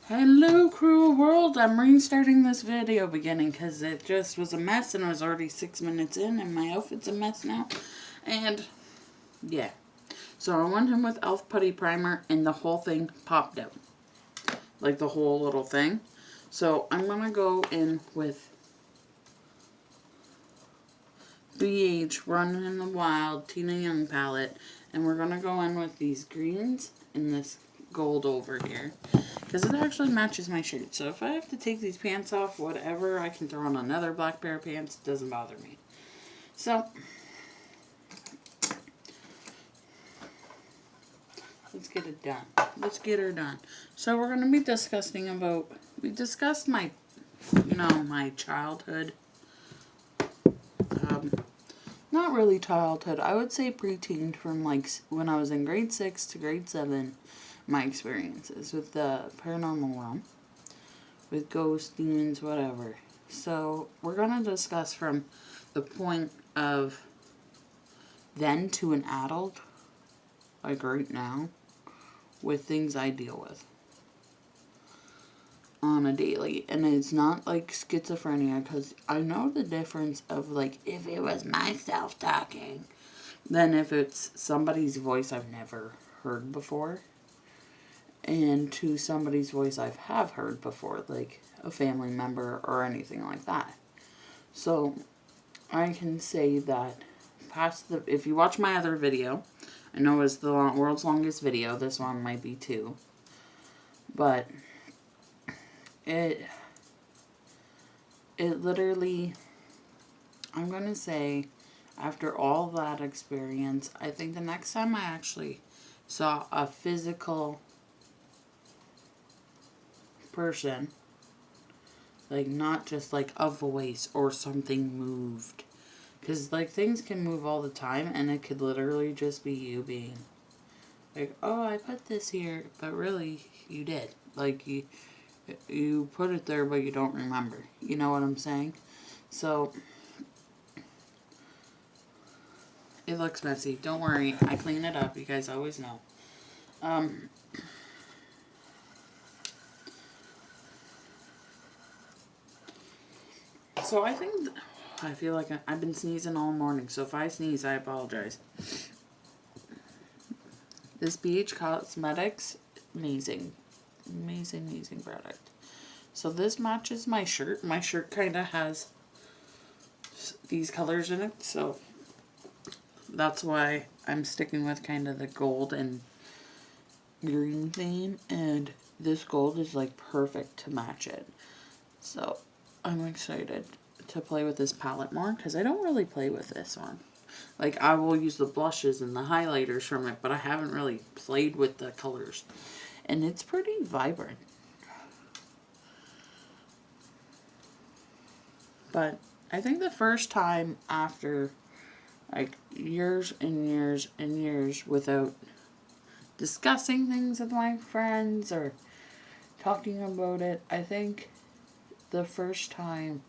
Hello, cruel world. I'm restarting this video beginning because it just was a mess and I was already 6 minutes in and my outfit's a mess now. And yeah. So I went in with e.l.f. putty primer and the whole thing popped out. Like the whole little thing. So I'm going to go in with BH Running in the Wild Tina Yong palette. And we're going to go in with these greens and this gold over here. Because it actually matches my shirt. So if I have to take these pants off, whatever, I can throw on another black pair of pants. It doesn't bother me. So, let's get it done. Let's get her done. So we're going to be discussing about, we discussed my, my childhood. Not really childhood. I would say preteen from like when I was in grade 6 to grade 7. My experiences with the paranormal realm, with ghosts, demons, whatever. So we're going to discuss from the point of then to an adult, like right now, with things I deal with on a daily. And it's not like schizophrenia, because I know the difference of like if it was myself talking, than if it's somebody's voice I've never heard before. And to somebody's voice I have heard before, like a family member or anything like that. So I can say that if you watch my other video, I know it's the world's longest video, this one might be too, but it literally, I'm going to say, after all that experience, I think the next time I actually saw a physical person, like not just like a voice or something moved, because like things can move all the time and it could literally just be you being like, oh, I put this here, but really you did, like you put it there but you don't remember, you know what I'm saying? So it looks messy, don't worry, I clean it up, you guys always know. So I think, I feel like I've been sneezing all morning, so if I sneeze, I apologize. This BH Cosmetics, amazing, amazing, amazing product. So this matches my shirt. My shirt kind of has these colors in it, so that's why I'm sticking with kind of the gold and green theme, and this gold is like perfect to match it. So I'm excited to play with this palette more, because I don't really play with this one. Like, I will use the blushes and the highlighters from it, but I haven't really played with the colors. And it's pretty vibrant. But I think the first time after, like, years and years and years without discussing things with my friends or talking about it, I think the first time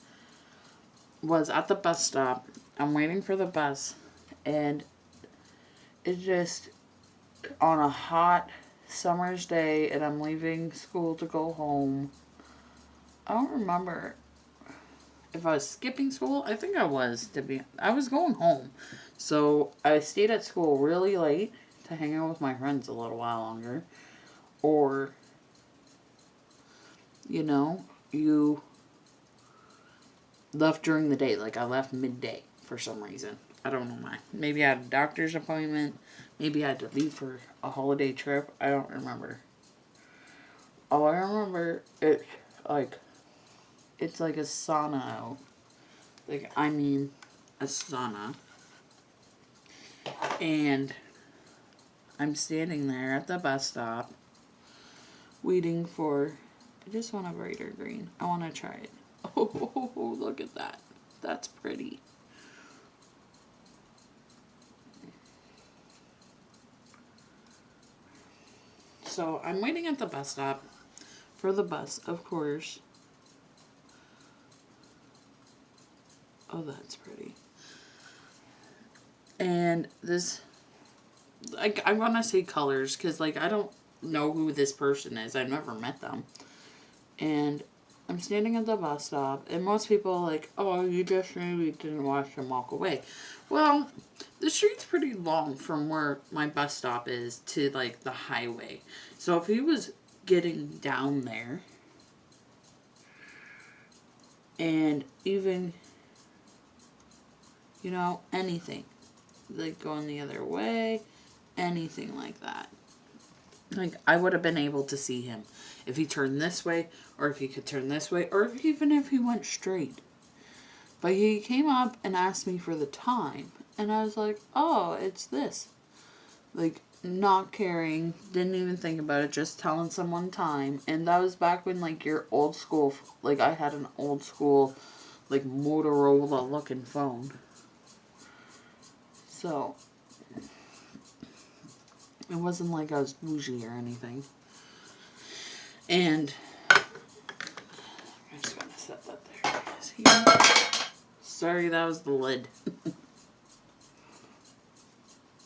was at the bus stop. I'm waiting for the bus, and it just, on a hot summer's day, and I'm leaving school to go home. I don't remember if I was skipping school. I think I was, I was going home. So I stayed at school really late to hang out with my friends a little while longer. Or, you left during the day. Like, I left midday for some reason. I don't know why. Maybe I had a doctor's appointment. Maybe I had to leave for a holiday trip. I don't remember. All I remember, it's like a sauna out. Like, I mean, a sauna. And I'm standing there at the bus stop, waiting for, I just want a brighter green. I want to try it. Oh, look at that. That's pretty. So I'm waiting at the bus stop for the bus, of course. Oh, that's pretty. And this, like, I want to say colors, because, like, I don't know who this person is. I've never met them. And I'm standing at the bus stop, and most people are like, oh, you just maybe didn't watch him walk away. Well, the street's pretty long from where my bus stop is to, like, the highway. So if he was getting down there, and even, you know, anything, like going the other way, anything like that. Like, I would have been able to see him if he turned this way, or if he could turn this way, or even if he went straight. But he came up and asked me for the time, and I was like, oh, it's this. Like, not caring, didn't even think about it, just telling someone time. And that was back when, like, your old school, like, I had an old school, like, Motorola looking phone. So, it wasn't like I was bougie or anything. And I'm just going to set that there. Sorry, that was the lid.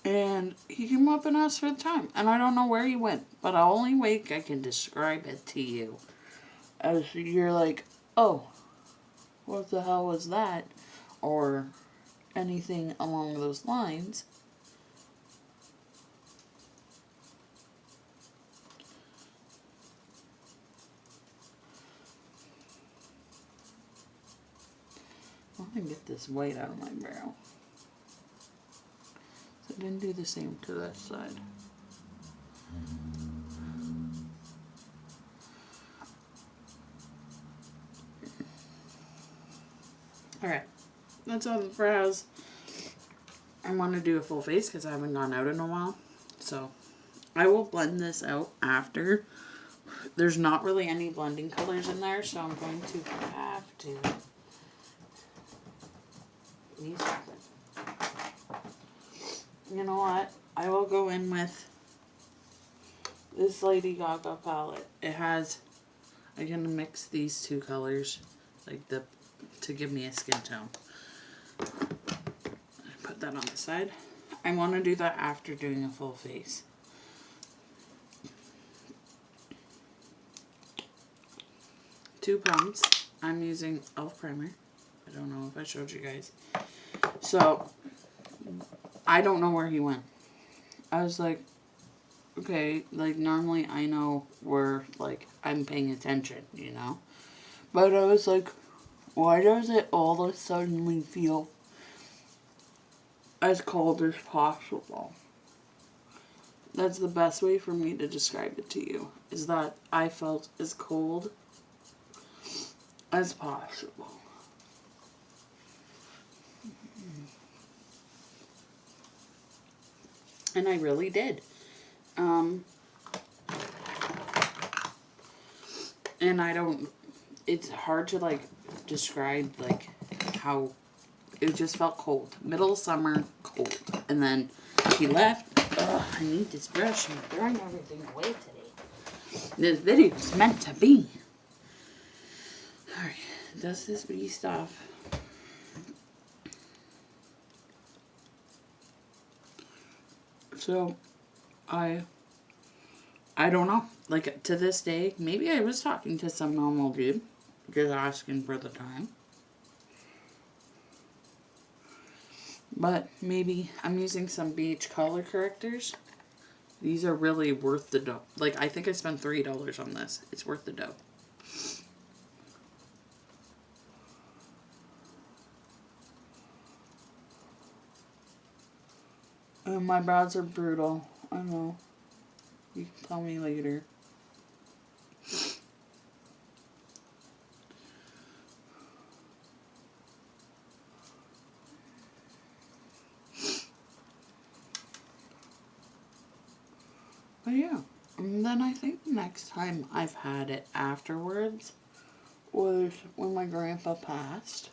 And he came up and asked for the time. And I don't know where he went. But the only way I can describe it to you, as you're like, oh, what the hell was that? Or anything along those lines. I'm going to get this white out of my brow. So I didn't do the same to that side. Alright, that's all the brows. I want to do a full face because I haven't gone out in a while. So I will blend this out after. There's not really any blending colors in there, so I'm going to have to use something. You know what? I will go in with this Lady Gaga palette. It has, I'm going to mix these two colors, like to give me a skin tone. Put that on the side. I want to do that after doing a full face. Two pumps. I'm using e.l.f. primer. I don't know if I showed you guys. So, I don't know where he went. I was like, okay, like normally I know where, like, I'm paying attention, you know? But I was like, why does it all of a sudden feel as cold as possible? That's the best way for me to describe it to you, is that I felt as cold as possible. And I really did. And I don't, it's hard to, like, describe, like, how it just felt cold. Middle of summer, cold. And then he left. Ugh, I need this brush. I'm throwing everything away today. This video is meant to be. Alright, dust this beast off. So, I don't know. Like, to this day, maybe I was talking to some normal dude, just asking for the time. But maybe I'm using some beach color correctors. These are really worth the dough. Like, I think I spent $3 on this. It's worth the dough. And my brows are brutal. I know. You can tell me later. But yeah. And then I think the next time I've had it afterwards was when my grandpa passed.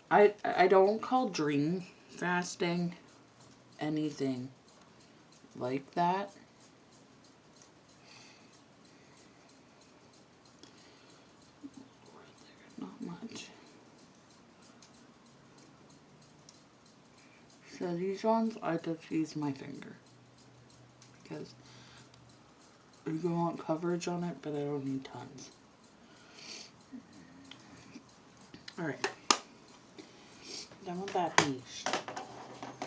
I don't call dream fasting anything like that. Not much. So these ones I just use my finger because I want coverage on it, but I don't need tons. Alright. Done with that niche.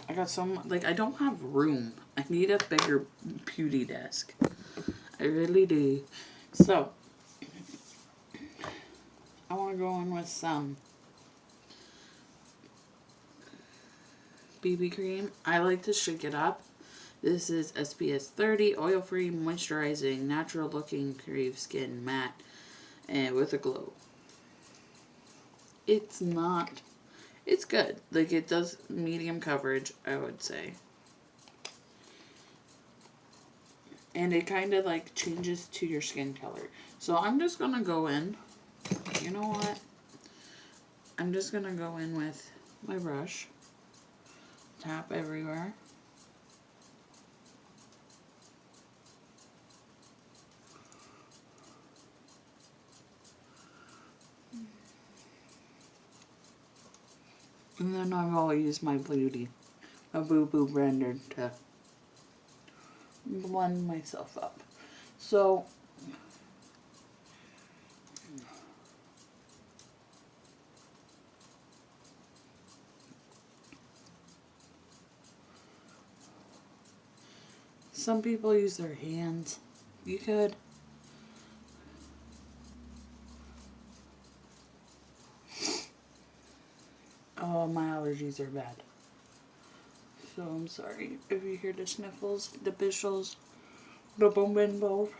I got some, like, I don't have room. I need a bigger beauty desk. I really do. So, I want to go in with some BB cream. I like to shake it up. This is SPF 30, oil-free, moisturizing, natural-looking, crave skin matte, and with a glow. It's not, it's good. Like, it does medium coverage, I would say. And it kind of, like, changes to your skin color. So, I'm just going to go in. You know what? I'm just going to go in with my brush. Tap everywhere. And then I've always used my beauty, a boo-boo blender to blend myself up. So, some people use their hands. You could. Oh, my allergies are bad. So I'm sorry if you hear the sniffles, the bishels, the bumbles,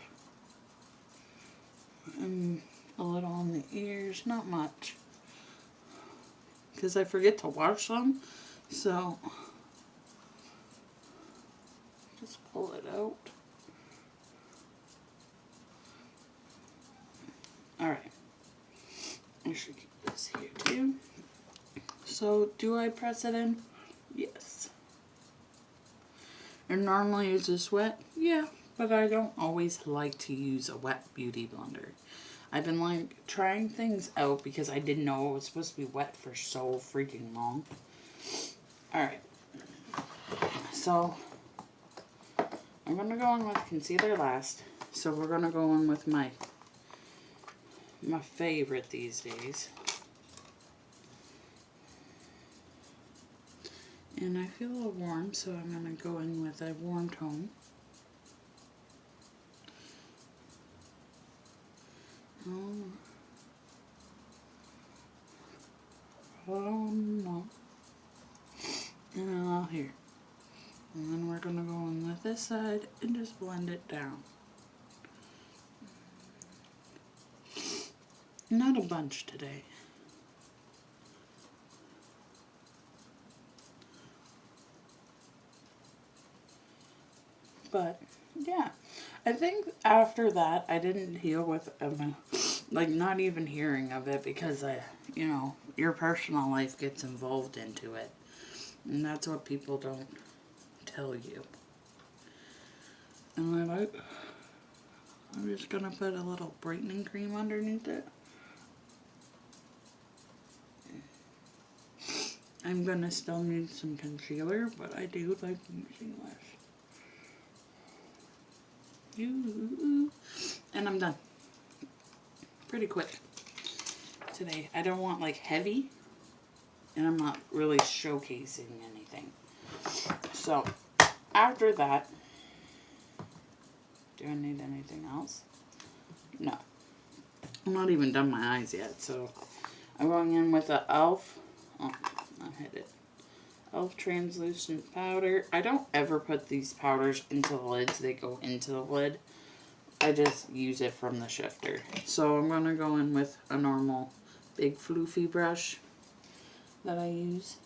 and a little on the ears. Not much. Because I forget to wash them. So, just pull it out. Alright. I should keep this here too. So, do I press it in? Yes. And normally is this wet? Yeah, but I don't always like to use a wet beauty blender. I've been like trying things out because I didn't know it was supposed to be wet for so freaking long. Alright. So, I'm going to go in with concealer last. So we're going to go in with my favorite these days. And I feel a little warm, so I'm going to go in with a warm tone. Oh no. And here. And then we're going to go in with this side and just blend it down. Not a bunch today. But, yeah. I think after that, I didn't deal with, like, not even hearing of it because, you know, your personal life gets involved into it. And that's what people don't tell you. And I'm just going to put a little brightening cream underneath it. I'm going to still need some concealer, but I do like using this. And I'm done. Pretty quick today. I don't want like heavy, and I'm not really showcasing anything. So, after that, do I need anything else? No. I'm not even done my eyes yet, so I'm going in with a e.l.f. Oh, I hit it. e.l.f. translucent powder. I don't ever put these powders into the lids. They go into the lid. I just use it from the shifter. So I'm going to go in with a normal big floofy brush that I use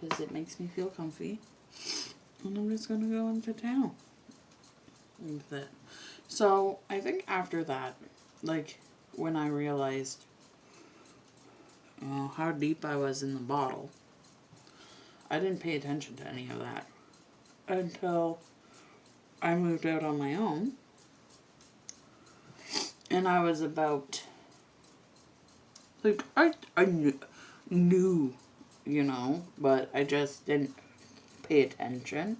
because it makes me feel comfy. And I'm just going to go into town with it. So I think after that, like when I realized how deep I was in the bottle, I didn't pay attention to any of that until I moved out on my own. And I was about, like, I knew, you know, but I just didn't pay attention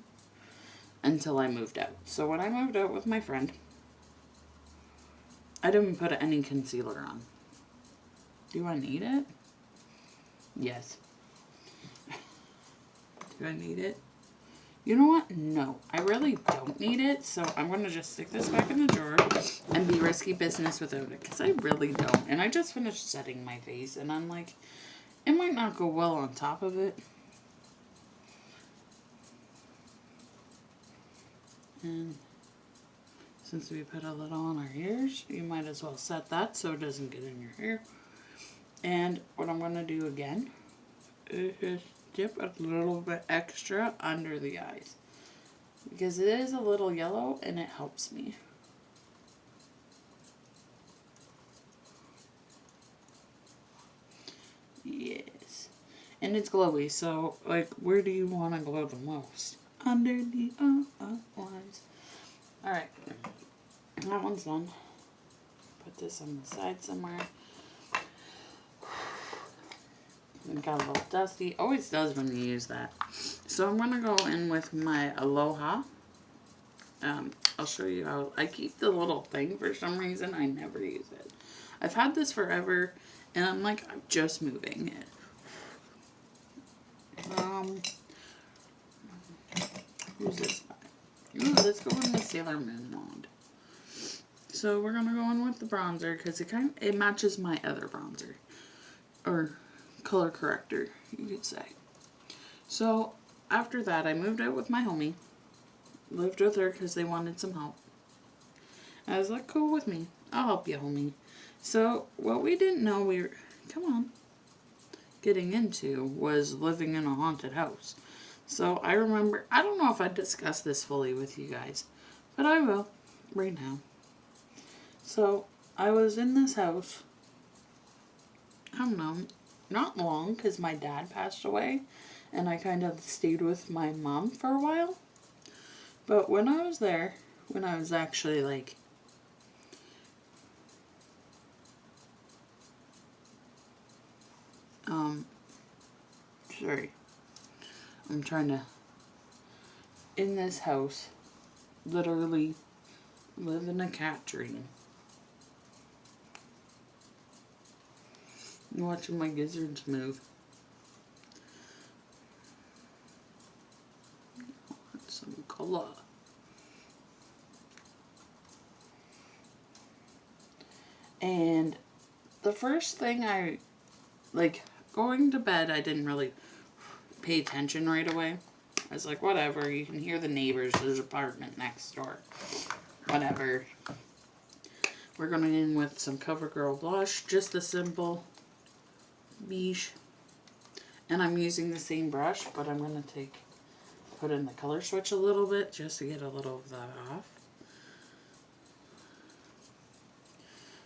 until I moved out. So when I moved out with my friend, I didn't put any concealer on. Do I need it? Yes. Do I need it? You know what? No, I really don't need it. So I'm going to just stick this back in the drawer and be risky business without it. Because I really don't. And I just finished setting my face. And I'm like, it might not go well on top of it. And since we put a little on our ears, you might as well set that so it doesn't get in your hair. And what I'm going to do again is just dip a little bit extra under the eyes. Because it is a little yellow and it helps me. Yes. And it's glowy, so like where do you want to glow the most? Under the eyes. Alright. That one's done. Put this on the side somewhere. It got a little dusty. Always does when you use that. So I'm going to go in with my Aloha. I'll show you how. I keep the little thing for some reason. I never use it. I've had this forever. And I'm like, I'm just moving it. Who's this by? Ooh, let's go in with Sailor Moon wand. So we're going to go in with the bronzer because it matches my other bronzer. Or color corrector, you could say. So after that, I moved out with my homie. Lived with her because they wanted some help. I was like, cool with me. I'll help you, homie. So what we didn't know we were, getting into was living in a haunted house. So I remember, I don't know if I discussed this fully with you guys, but I will right now. So I was in this house, I don't know, not long because my dad passed away and I kind of stayed with my mom for a while. But when I was there, when I was actually like, sorry, I'm trying to, in this house, literally live in a cat dream. Watching my gizzards move. Some color. And the first thing I, like, going to bed, I didn't really pay attention right away. I was like, whatever, you can hear the neighbors, there's an apartment next door. Whatever. We're going in with some CoverGirl blush, just the simple beige. And I'm using the same brush, but I'm going to put in the color switch a little bit just to get a little of that off.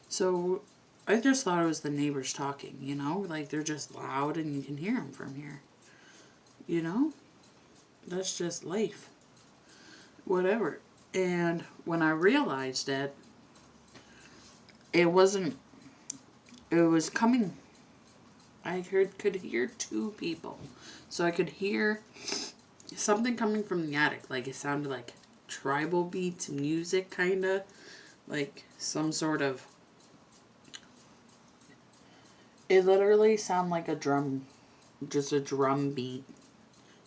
So I just thought it was the neighbors talking, you know, like they're just loud and you can hear them from here. You know, that's just life. Whatever. And when I realized it, it was coming. I could hear two people. So I could hear something coming from the attic. Like it sounded like tribal beats, music kind of. Like some sort of, it literally sounded like a drum, just a drum beat.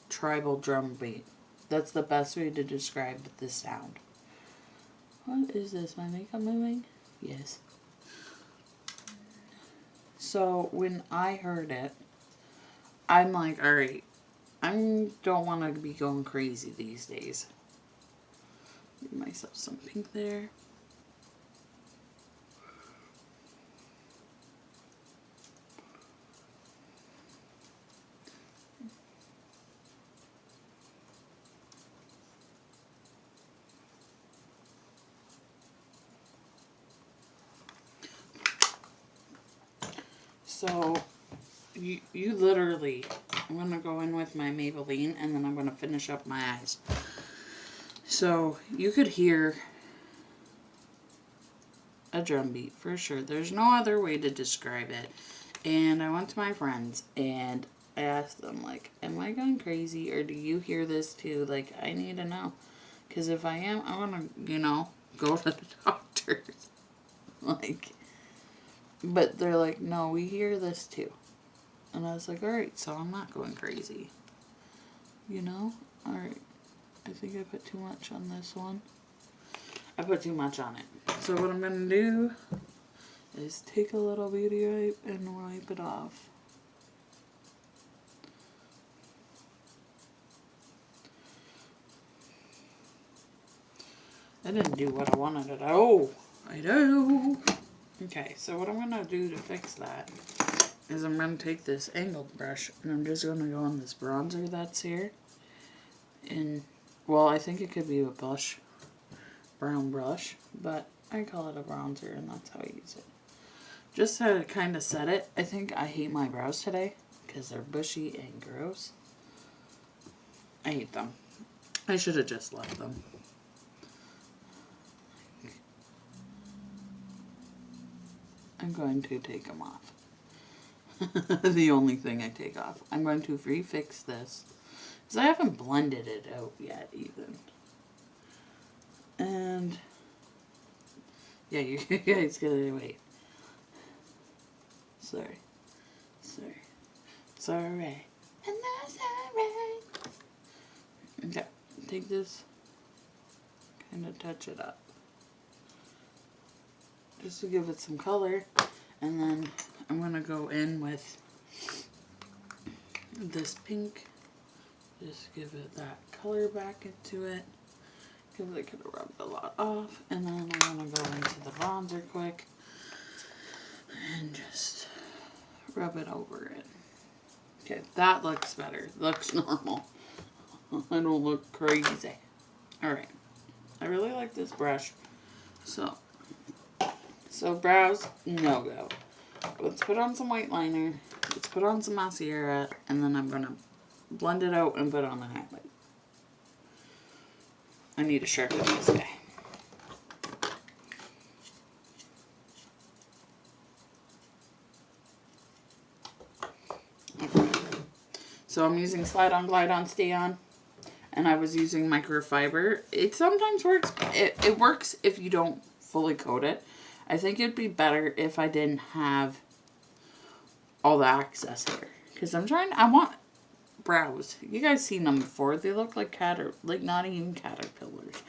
Tribal drum beat. That's the best way to describe this sound. What is this? My makeup moving? Yes. So when I heard it, I'm like, alright, I don't want to be going crazy these days. Give myself some pink there. So, you literally, I'm going to go in with my Maybelline and then I'm going to finish up my eyes. So, you could hear a drum beat for sure. There's no other way to describe it. And I went to my friends and I asked them, like, am I going crazy or do you hear this too? Like, I need to know. Because if I am, I want to, you know, go to the doctors. Like, but they're like, no, we hear this too. And I was like, alright, so I'm not going crazy. You know? Alright. I think I put too much on this one. I put too much on it. So what I'm going to do is take a little beauty wipe and wipe it off. I didn't do what I wanted it. Oh, I do. Okay, so what I'm going to do to fix that is I'm going to take this angled brush and I'm just going to go on this bronzer that's here. And, well, I think it could be a brown brush, but I call it a bronzer and that's how I use it. Just to kind of set it. I think I hate my brows today because they're bushy and gross. I hate them. I should have just left them. I'm going to take them off. The only thing I take off. I'm going to refix this. Because I haven't blended it out yet, even. And, yeah, you guys gotta wait. Sorry. It's alright. And that's alright. Okay, take this. Kind of touch it up. Just to give it some color, and then I'm going to go in with this pink, just give it that color back into it, because I could have rubbed a lot off, and then I'm going to go into the bronzer quick, and just rub it over it. Okay, that looks better, looks normal, I don't look crazy. Alright, I really like this brush, So brows, no go. Let's put on some white liner. Let's put on some mascara. And then I'm going to blend it out and put on a highlight. I need to sharpen this guy. Okay. So I'm using Slide On, Glide On, Stay On. And I was using microfiber. It sometimes works. It works if you don't fully coat it. I think it'd be better if I didn't have all the excess here. Because I want brows. You guys seen them before. They look like not even caterpillars.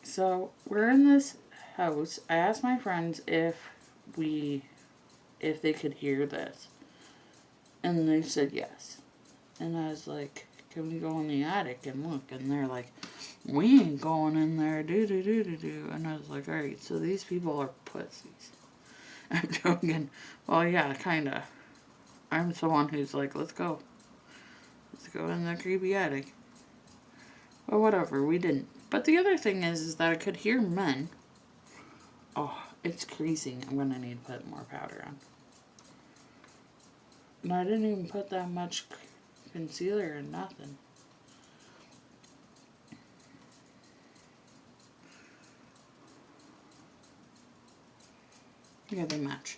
So, we're in this house. I asked my friends if they could hear this. And they said yes. And I was like, can we go in the attic and look? And they're like, we ain't going in there, do. And I was like, alright, so these people are pussies. I'm joking. Well, yeah, kinda. I'm someone who's like, let's go. Let's go in the creepy attic. Well, whatever, we didn't. But the other thing is that I could hear men. Oh, it's creasing. I'm gonna need to put more powder on. And I didn't even put that much concealer or nothing. Yeah, they match.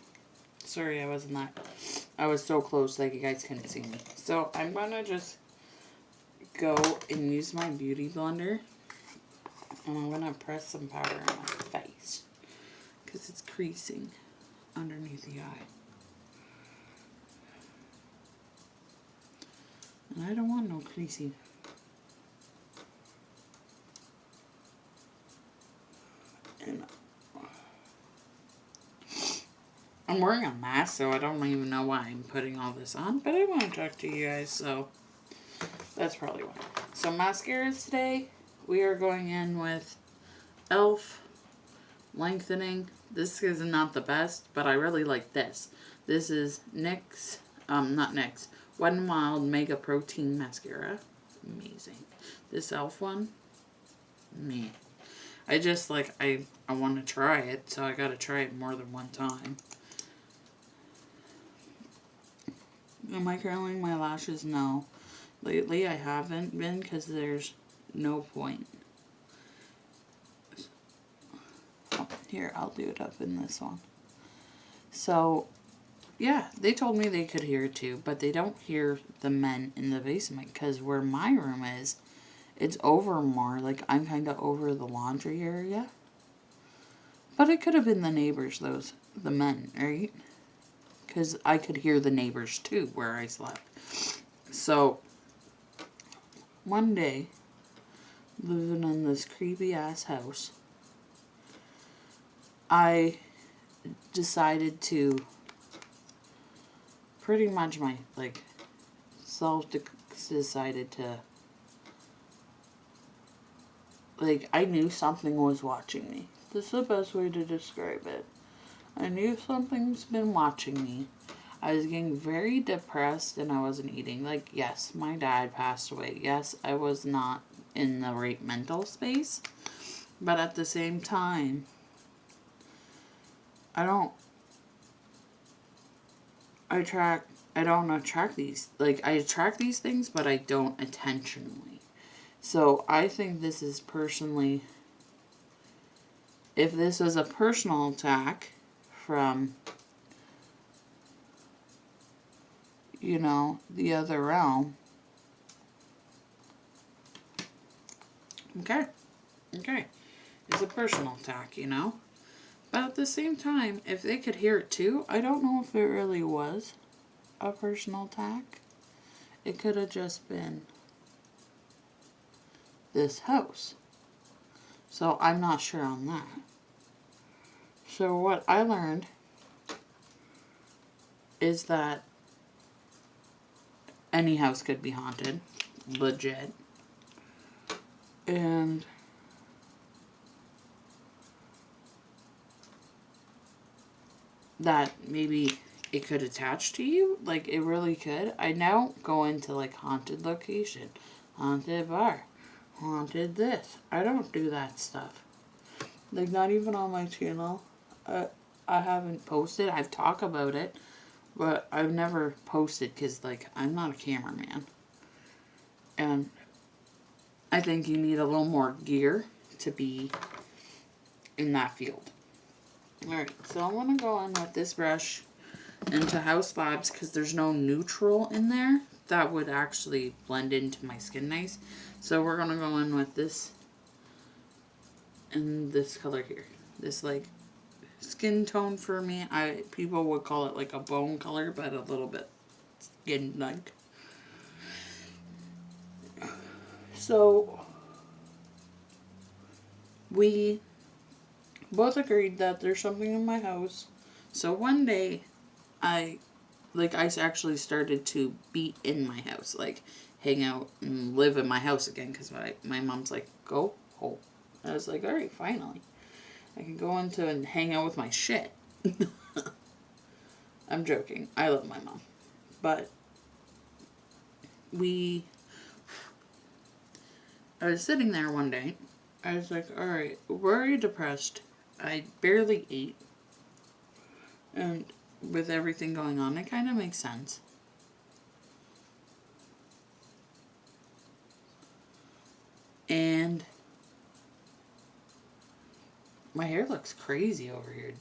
Sorry, I was so close like you guys couldn't see me. So I'm gonna just go and use my beauty blender. And I'm gonna press some powder on my face. Because it's creasing underneath the eye. And I don't want no creasing. And I'm wearing a mask, so I don't even know why I'm putting all this on. But I want to talk to you guys, so that's probably why. So mascaras today, we are going in with e.l.f. Lengthening. This is not the best, but I really like this. This is not NYX, Wet n Wild Mega Protein Mascara. Amazing. This e.l.f. one, me. I just like, I want to try it, so I got to try it more than one time. Am I curling my lashes? No. Lately I haven't been because there's no point. Oh, here, I'll do it up in this one. So, yeah, they told me they could hear it too, but they don't hear the men in the basement because where my room is, it's over more. Like, I'm kind of over the laundry area. But it could have been the neighbors, the men, right? Because I could hear the neighbors too where I slept. So, one day, living in this creepy ass house, I decided to pretty much decided to, I knew something was watching me. This is the best way to describe it. I knew something's been watching me. I was getting very depressed and I wasn't eating. Yes, my dad passed away. Yes, I was not in the right mental space. But at the same time, I don't attract these. I attract these things, but I don't intentionally. So I think this is personally, if this is a personal attack from, the other realm. Okay. It's a personal attack, But at the same time, if they could hear it too, I don't know if it really was a personal attack. It could have just been this house. So I'm not sure on that. So what I learned is that any house could be haunted. Legit. And that maybe it could attach to you. It really could. I now go into haunted location, haunted bar, haunted this. I don't do that stuff. Not even on my channel. I haven't posted. I've talked about it, but I've never posted because I'm not a cameraman. And I think you need a little more gear to be in that field. Alright, so I want to go in with this brush into HAUS Labs because there's no neutral in there. That would actually blend into my skin nice. So we're going to go in with this and this color here. This skin tone for me. People would call it a bone color, but a little bit skin-like. So we both agreed that there's something in my house. So one day, I actually started to be in my house, hang out and live in my house again, because my mom's go home. I was alright, finally. I can go into and hang out with my shit. I'm joking. I love my mom. But I was sitting there one day. I was alright, very depressed. I barely ate. And with everything going on, it kind of makes sense. And my hair looks crazy over here.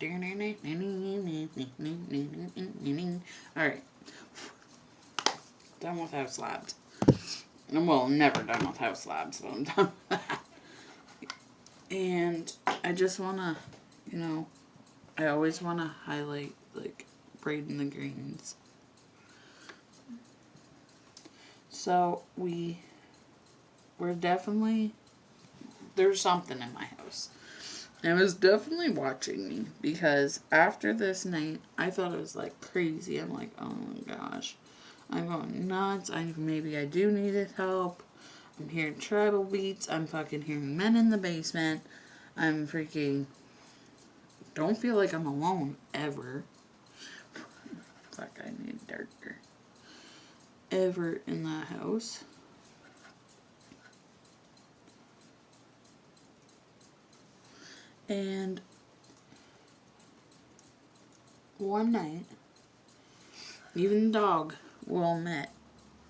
Alright. Done with HAUS Labs. Well, I'm never done with HAUS Labs, but I'm done with that. And I just want to, I always want to highlight, brighten the greens. So we're definitely, there's something in my house. It was definitely watching me because after this night, I thought it was crazy. I'm oh my gosh, I'm going nuts. Maybe I do need help. I'm hearing tribal beats. I'm fucking hearing men in the basement. I'm freaking, don't feel like I'm alone ever. Fuck, I need darker. Ever in that house. And one night, even the dog will admit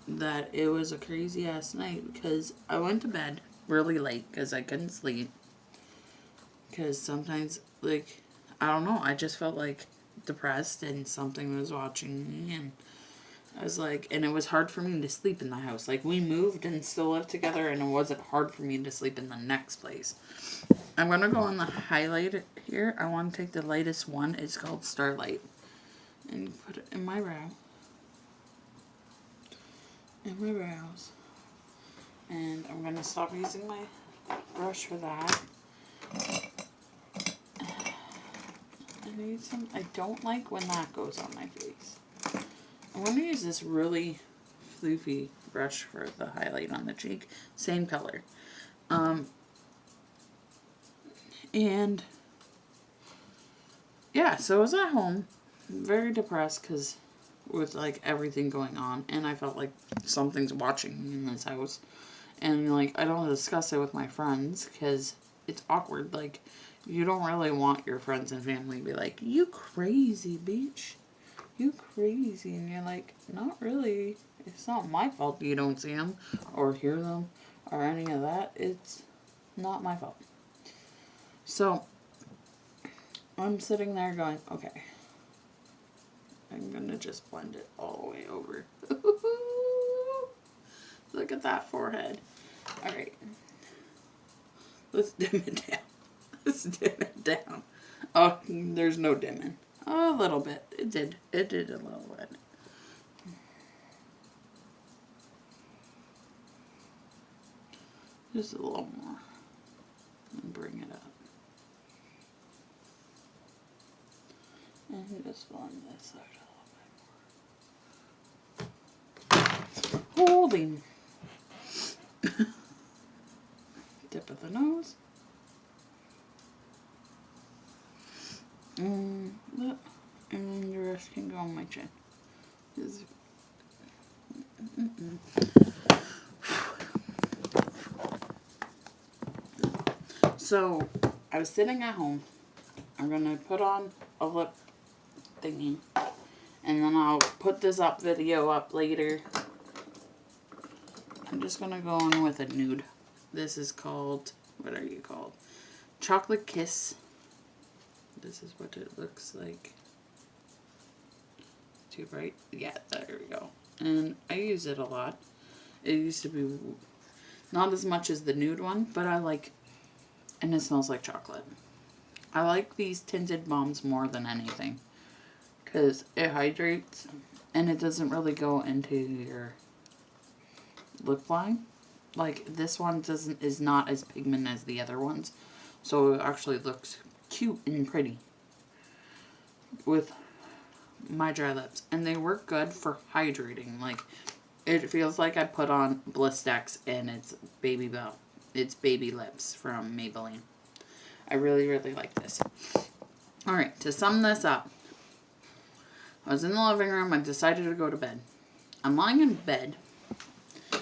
that it was a crazy ass night because I went to bed really late because I couldn't sleep. Because sometimes, I don't know, I just felt depressed and something was watching me, and I was like, and it was hard for me to sleep in the house. Like, we moved and still lived together, and it wasn't hard for me to sleep in the next place. I'm going to go on the highlight here. I want to take the lightest one. It's called Starlight. And put it in my brow. In my brows. And I'm going to stop using my brush for that. I need some. I don't like when that goes on my face. I'm going to use this really floofy brush for the highlight on the cheek. Same color. And yeah, so I was at home, very depressed because with like everything going on, and I felt like something's watching me in this house. And like, I don't discuss it with my friends because it's awkward. Like, you don't really want your friends and family to be like, you crazy bitch. You crazy. And you're like, not really. It's not my fault you don't see them or hear them or any of that. It's not my fault. So, I'm sitting there going, okay. I'm going to just blend it all the way over. Look at that forehead. Alright. Let's dim it down. Let's dim it down. Oh, there's no dimming. Oh, a little bit. It did. It did a little bit. Just a little more. And bring it up. And just blend this side a little bit more. Holding. Tip of the nose. And the rest can go on my chin. So, I was sitting at home. I'm going to put on a lip thingy. And then I'll put this video up later. I'm just going to go on with a nude. This is called, what are you called? Chocolate Kiss. This is what it looks like. Too bright? Yeah, there we go. And I use it a lot. It used to be not as much as the nude one, but I like, and it smells like chocolate. I like these tinted balms more than anything because it hydrates and it doesn't really go into your lip line. Like, this one is not as pigment as the other ones, so it actually looks cute and pretty with my dry lips, and they work good for hydrating. Like, it feels like I put on Blistex and it's baby lips from Maybelline. I really, really like this. Alright, to sum this up, I was in the living room. I decided to go to bed. I'm lying in bed,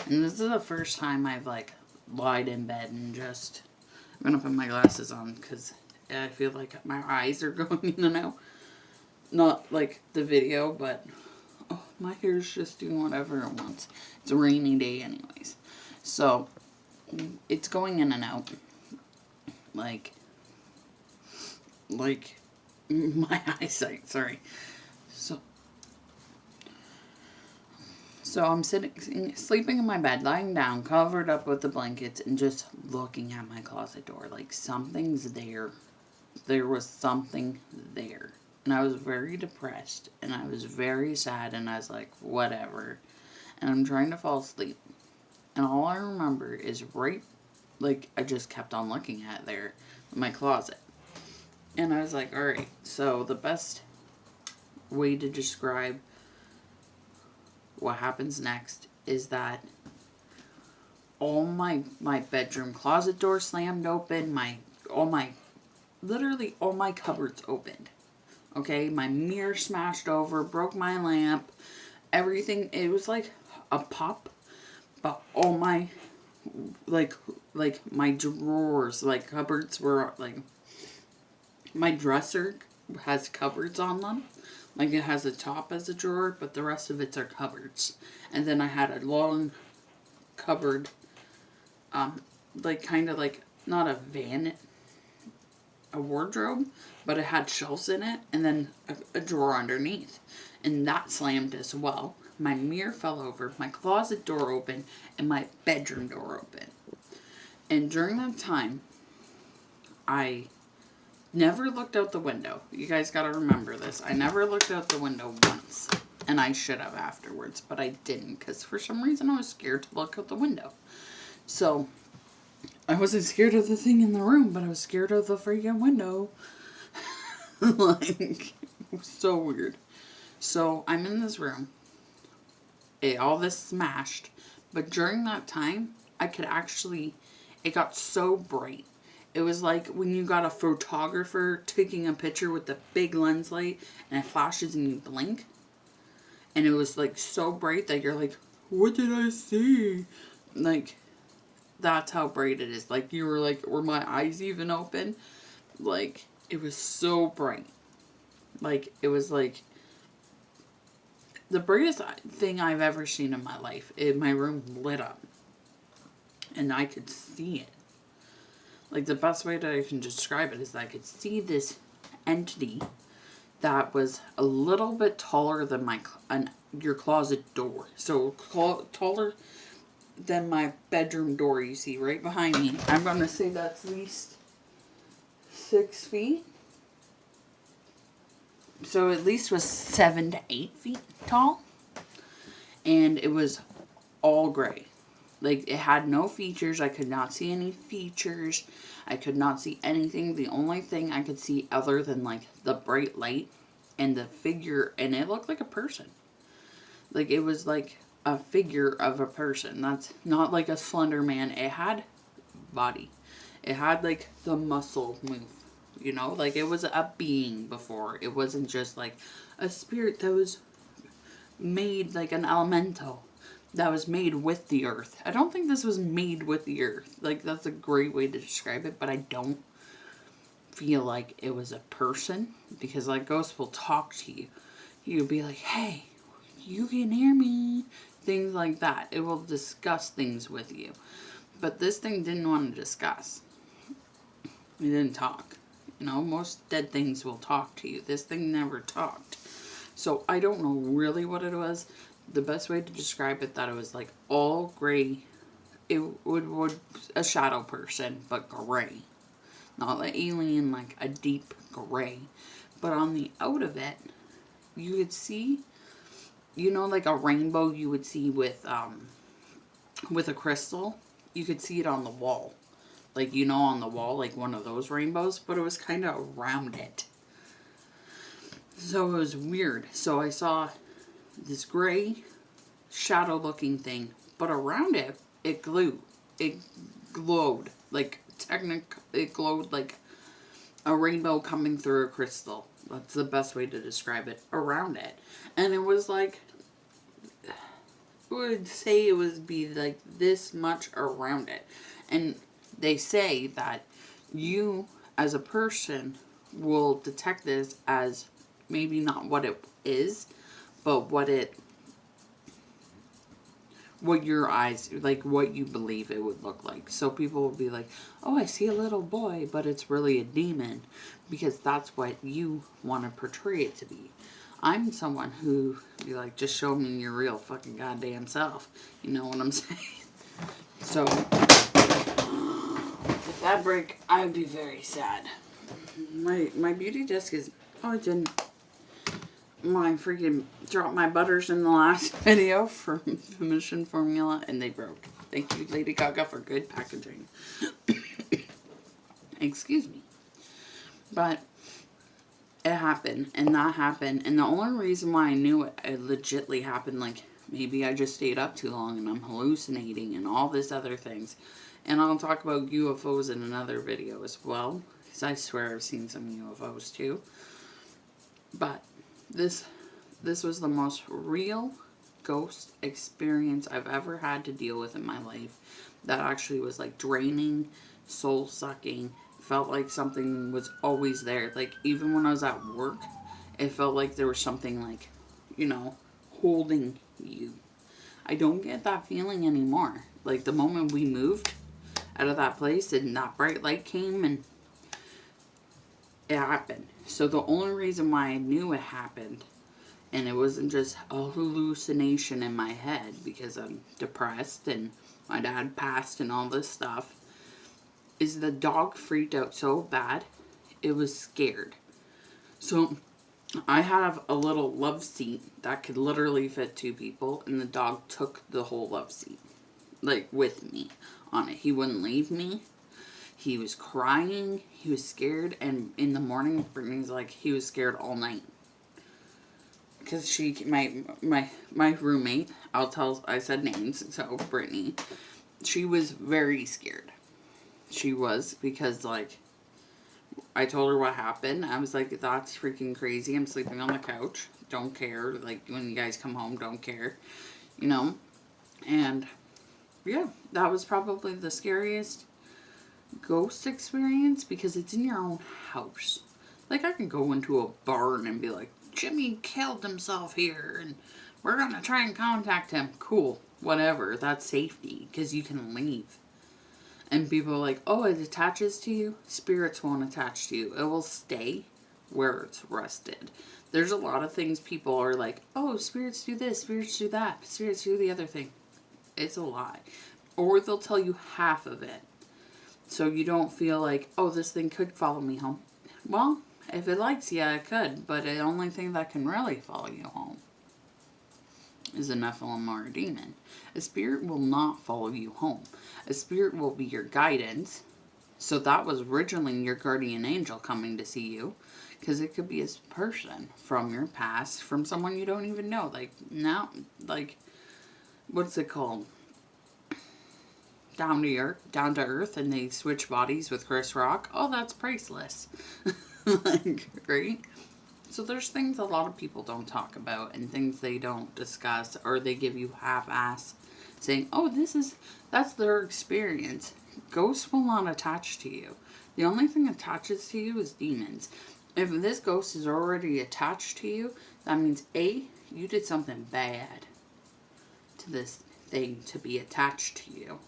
and this is the first time I've like lied in bed and just, I'm gonna put my glasses on because I feel like my eyes are going in and out. Not like the video, but oh, my hair's just doing whatever it wants. It's a rainy day anyways. So, it's going in and out. Like my eyesight, sorry. So I'm sleeping in my bed, lying down, covered up with the blankets, and just looking at my closet door. Like, something's there. There was something there. And I was very depressed, and I was very sad, and I was like, whatever. And I'm trying to fall asleep. And all I remember is I just kept on looking at there in my closet. And I was like, alright, so the best way to describe what happens next is that all my bedroom closet door slammed open, literally all my cupboards opened. Okay, my mirror smashed over, broke my lamp, everything. It was like a pop, but all my, like my drawers, like cupboards were, like, my dresser has cupboards on them. Like, it has a top as a drawer, but the rest of it's are cupboards. And then I had a long cupboard, like, kind of like, not a wardrobe, but it had shelves in it, and then a drawer underneath. And that slammed as well. my mirror fell over, my closet door opened, and my bedroom door opened. And during that time, I never looked out the window. You guys gotta remember this. I never looked out the window once. And I should have afterwards, but I didn't because for some reason I was scared to look out the window. So, I wasn't scared of the thing in the room, but I was scared of the freaking window. Like, it was so weird. So, I'm in this room. All this smashed. But during that time, I could actually, it got so bright. It was like when you got a photographer taking a picture with the big lens light and it flashes and you blink. And it was like so bright that you're like, what did I see? Like, that's how bright it is. Like, you were like, were my eyes even open? Like, it was so bright. Like, it was like the brightest thing I've ever seen in my life. My room lit up. And I could see it. Like, the best way that I can describe it is that I could see this entity that was a little bit taller than your closet door. So, taller than my bedroom door you see right behind me. I'm going to say that's at least 6 feet. So, at least was 7 to 8 feet tall. And it was all gray. Like, it had no features. I could not see any features. I could not see anything. The only thing I could see other than, like, the bright light and the figure, and it looked like a person. Like, it was like a figure of a person. That's not like a slender man. It had body. It had, like, the muscle move. You know? Like, it was a being before. It wasn't just, like, a spirit that was made, like, an elemental. That was made with the earth. I don't think this was made with the earth. Like, that's a great way to describe it, but I don't feel like it was a person, because, like, ghosts will talk to you. You'll be like, hey, you can hear me. Things like that. It will discuss things with you. But this thing didn't want to discuss. It didn't talk. You know, most dead things will talk to you. This thing never talked. So, I don't know really what it was. The best way to describe it, that it was like all gray. It would a shadow person, but gray. Not like alien, like a deep gray. But on the out of it, you could see, you know, like a rainbow you would see with a crystal. You could see it on the wall. Like, you know, on the wall, like one of those rainbows. But it was kind of around it. So it was weird. So I saw this gray shadow looking thing, but around it, it glowed. It glowed like it glowed like a rainbow coming through a crystal. That's the best way to describe it. Around it, and it was like, I would say it would be like this much around it. And they say that you as a person will detect this as maybe not what it is, but what your eyes, like what you believe it would look like. So people will be like, oh, I see a little boy, but it's really a demon, because that's what you want to portray it to be. I'm someone who be like, just show me your real fucking goddamn self. You know what I'm saying? So, if that break, I would be very sad. My beauty desk is, oh, it didn't. I freaking dropped my butters in the last video for Mission Formula, and they broke. Thank you, Lady Gaga, for good packaging. Excuse me. But it happened, and that happened, and the only reason why I knew it legitly happened, like, maybe I just stayed up too long and I'm hallucinating and all this other things. And I'll talk about UFOs in another video as well, because I swear I've seen some UFOs too. But this was the most real ghost experience I've ever had to deal with in my life. That actually was like draining, soul sucking. Felt like something was always there. Like, even when I was at work, it felt like there was something, like, you know, holding you. I don't get that feeling anymore. Like, the moment we moved out of that place and that bright light came, and it happened. So the only reason why I knew it happened and it wasn't just a hallucination in my head because I'm depressed and my dad passed and all this stuff, is the dog freaked out so bad, it was scared. So I have a little love seat that could literally fit 2 people, and the dog took the whole love seat, like, with me on it. He wouldn't leave me. He was crying. He was scared. And in the morning, Brittany's like, he was scared all night. Because my roommate, I said names, so Brittany, she was very scared. She was, because, like, I told her what happened. I was like, that's freaking crazy. I'm sleeping on the couch. Don't care. Like, when you guys come home, don't care. You know? And, yeah, that was probably the scariest ghost experience, because it's in your own house. Like, I can go into a barn and be like, Jimmy killed himself here, and we're going to try and contact him. Cool. Whatever. That's safety, because you can leave. And people are like, oh, it attaches to you? Spirits won't attach to you. It will stay where it's rested. There's a lot of things people are like, oh, spirits do this, spirits do that, spirits do the other thing. It's a lie. Or they'll tell you half of it. So you don't feel like, oh, this thing could follow me home. Well, if it likes you, it could. But the only thing that can really follow you home is a Nephilim or a demon. A spirit will not follow you home. A spirit will be your guidance. So that was originally your guardian angel coming to see you. Because it could be a person from your past, from someone you don't even know. Like, now, like, what's it called? Down to earth, and they switch bodies with Chris Rock. Oh, that's priceless. Like, right? So there's things a lot of people don't talk about, and things they don't discuss, or they give you half-ass saying, oh, that's their experience. Ghosts will not attach to you. The only thing attaches to you is demons. If this ghost is already attached to you, that means A, you did something bad to this thing to be attached to you.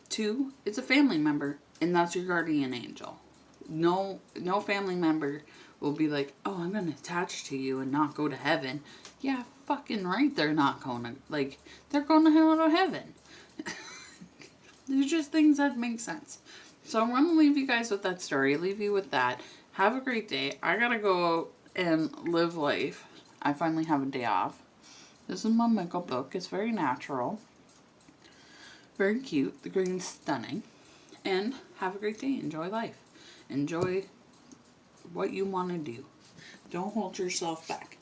2, it's a family member, and that's your guardian angel. No family member will be like, oh, I'm going to attach to you and not go to heaven. Yeah, fucking right, they're not going to, like, they're going to hell to heaven. There's just things that make sense. So I'm going to leave you guys with that story. Leave you with that. Have a great day. I got to go out and live life. I finally have a day off. This is my makeup book. It's very natural. Very cute. The green's stunning. And have a great day. Enjoy life. Enjoy what you want to do. Don't hold yourself back.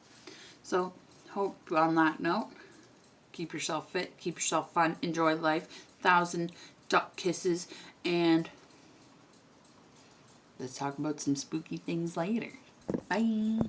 So, hope on that note, keep yourself fit, keep yourself fun, enjoy life, 1,000 duck kisses, and let's talk about some spooky things later. Bye.